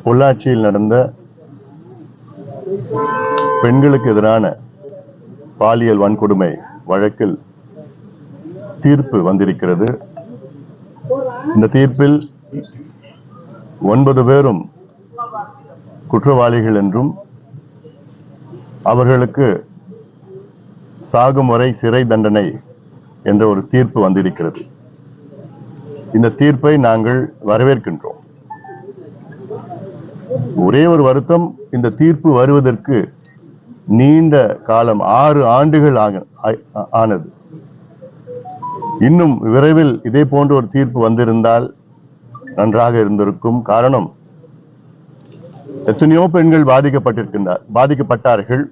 பொள்ளாச்சியில் நடந்த பெண்களுக்கு எதிரான பாலியல் வன்கொடுமை வழக்கில் தீர்ப்பு வந்திருக்கிறது. இந்த தீர்ப்பில் 9 பேரும் குற்றவாளிகள் என்றும் அவர்களுக்கு சாகும் வரை சிறை தண்டனை என்ற ஒரு தீர்ப்பு வந்திருக்கிறது. இந்த தீர்ப்பை நாங்கள் வரவேற்கின்றோம். ஒரே ஒரு வருத்தம், இந்த தீர்ப்பு வருவதற்கு நீண்ட காலம் 6 ஆண்டுகள் ஆனது. இன்னும் விரைவில் இதே போன்ற ஒரு தீர்ப்பு வந்திருந்தால் நன்றாக இருந்திருக்கும். காரணம், எத்தனையோ பெண்கள் பாதிக்கப்பட்டார்கள்.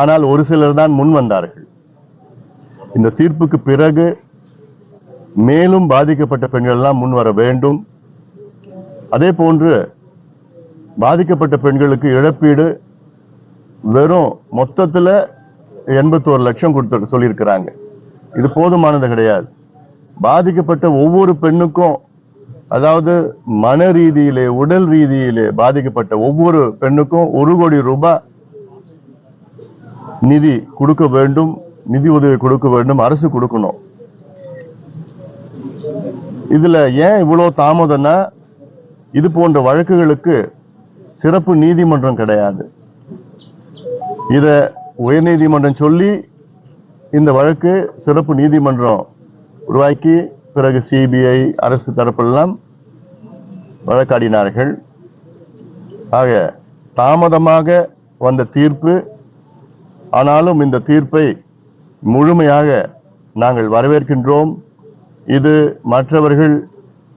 ஆனால் ஒரு சிலர் தான் முன் வந்தார்கள். இந்த தீர்ப்புக்கு பிறகு மேலும் பாதிக்கப்பட்ட பெண்கள் எல்லாம் முன் வர வேண்டும். அதே போன்று பாதிக்கப்பட்ட பெண்களுக்கு இழப்பீடு வெறும் மொத்தத்துல 81 லட்சம் கொடுத்து சொல்லியிருக்கிறாங்க. இது போதுமானது கிடையாது. பாதிக்கப்பட்ட ஒவ்வொரு பெண்ணுக்கும், அதாவது மன ரீதியிலே உடல் ரீதியிலே பாதிக்கப்பட்ட ஒவ்வொரு பெண்ணுக்கும் 1 கோடி ரூபாய் நிதி கொடுக்க வேண்டும், நிதி உதவி கொடுக்க வேண்டும், அரசு கொடுக்கணும். இதுல ஏன் இவ்வளவு தாமதம்னா, இது போன்ற வழக்குகளுக்கு சிறப்பு நீதிமன்றம் கிடையாது. இத உயர்நீதிமன்றம் சொல்லி இந்த வழக்கு சிறப்பு நீதிமன்றம் உருவாக்கி பிறகு சிபிஐ அரசு தரப்பெல்லாம் வழக்காடினார்கள். ஆக தாமதமாக வந்த தீர்ப்பு. ஆனாலும் இந்த தீர்ப்பை முழுமையாக நாங்கள் வரவேற்கின்றோம். இது மற்றவர்கள்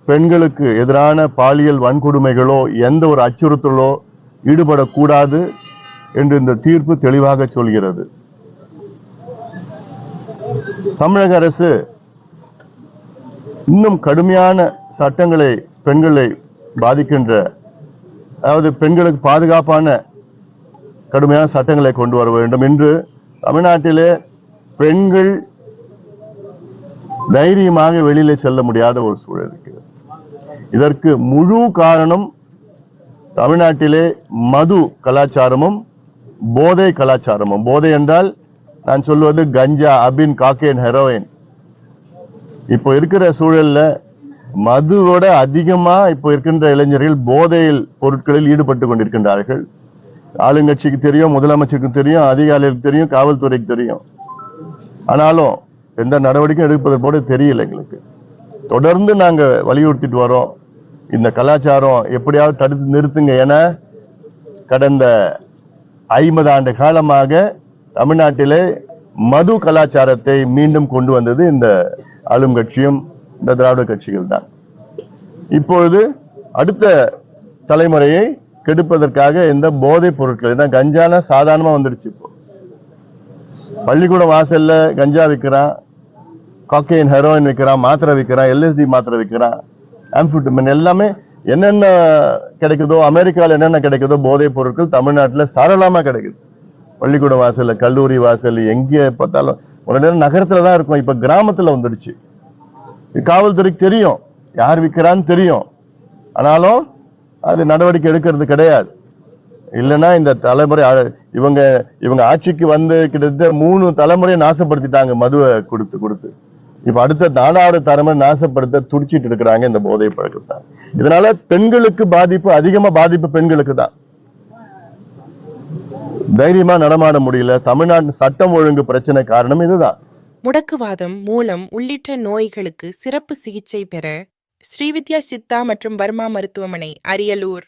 பெண்களுக்கு எதிரான பாலியல் வன்கொடுமைகளோ எந்த ஒரு அச்சுறுத்தலோ ஈடுபடக்கூடாது என்று இந்த தீர்ப்பு தெளிவாக சொல்கிறது. தமிழக அரசு இன்னும் கடுமையான சட்டங்களை பெண்களை பாதிக்கின்ற, அதாவது பெண்களுக்கு பாதுகாப்பான கடுமையான சட்டங்களை கொண்டு வர வேண்டும். இன்று தமிழ்நாட்டிலே பெண்கள் தைரியமாக வெளியிலே செல்ல முடியாத ஒரு சூழல் இருக்கிறது. இதற்கு முழு காரணம் தமிழ்நாட்டிலே மது கலாச்சாரமும் போதை கலாச்சாரமும். போதை என்றால் நான் சொல்வது கஞ்சா, அபின், காக்கேன், ஹெரோயின். இப்போ இருக்கிற சூழல்ல மதுவோட அதிகமா இப்போ இருக்கின்ற இளைஞர்கள் போதையில் பொருட்களில் ஈடுபட்டு கொண்டிருக்கின்றார்கள். ஆளுங்கட்சிக்கு தெரியும், முதலமைச்சருக்கு தெரியும், அதிகாரிகளுக்கு தெரியும், காவல்துறைக்கு தெரியும். ஆனாலும் எந்த நடவடிக்கை எடுப்பது போல தெரியல எங்களுக்கு. தொடர்ந்து நாங்க வலியுறுத்திட்டு வரோம், இந்த கலாச்சாரம் எப்படியாவது தடுத்து நிறுத்துங்க என. கடந்த 50 ஆண்டு காலமாக தமிழ்நாட்டிலே மது கலாச்சாரத்தை மீண்டும் கொண்டு வந்தது இந்த ஆளும் கட்சியும் இந்த திராவிட கட்சிகள் தான். இப்பொழுது அடுத்த தலைமுறையை கெடுப்பதற்காக இந்த போதைப் பொருட்கள், ஏன்னா கஞ்சானா சாதாரணமா வந்துடுச்சு. இப்போ பள்ளிக்கூடம் வாசல்ல கஞ்சா விற்கிறான், காக்கைன், ஹெரோயின் விற்கிறான், மாத்திரை விற்கிறான், LSD மாத்திரை விற்கிறான், ஆம்பிட்டமின், எல்லாமே என்னென்ன கிடைக்குதோ, அமெரிக்காவில் என்னென்ன கிடைக்குதோ போதைப் பொருட்கள் தமிழ்நாட்டில் சரளமா கிடைக்குது. பள்ளிக்கூட வாசல்ல, கல்லூரி வாசல், எங்கே பார்த்தாலும். ஒரு நேரம் நகரத்துல தான் இருக்கும், இப்ப கிராமத்துல வந்துடுச்சு. காவல்துறைக்கு தெரியும் யார் விற்கிறான்னு தெரியும். ஆனாலும் அது நடவடிக்கை எடுக்கிறது கிடையாது. இல்லைன்னா இந்த தலைமுறை, இவங்க ஆட்சிக்கு வந்து கிட்டத்தட்ட 3 தலைமுறையை நாசப்படுத்திட்டாங்க மதுவை கொடுத்து. இப்ப அடுத்த 4வது தலைமுறை நாசப்படுத்த துடிச்சிட்டு இருக்கிறாங்க இந்த போதை பழக்கத்தை. இதனால பெண்களுக்கு பாதிப்பு, அதிகமா பாதிப்பு பெண்களுக்கு தான். தைரியமா நடமாட முடியல. தமிழ்நாட்டு சட்டம் ஒழுங்கு பிரச்சனை காரணம் இதுதான். முடக்குவாதம், மூலம் உள்ளிட்ட நோய்களுக்கு சிறப்பு சிகிச்சை பெற ஸ்ரீவித்யா சித்தா மற்றும் வர்மா மருத்துவமனை, அரியலூர்.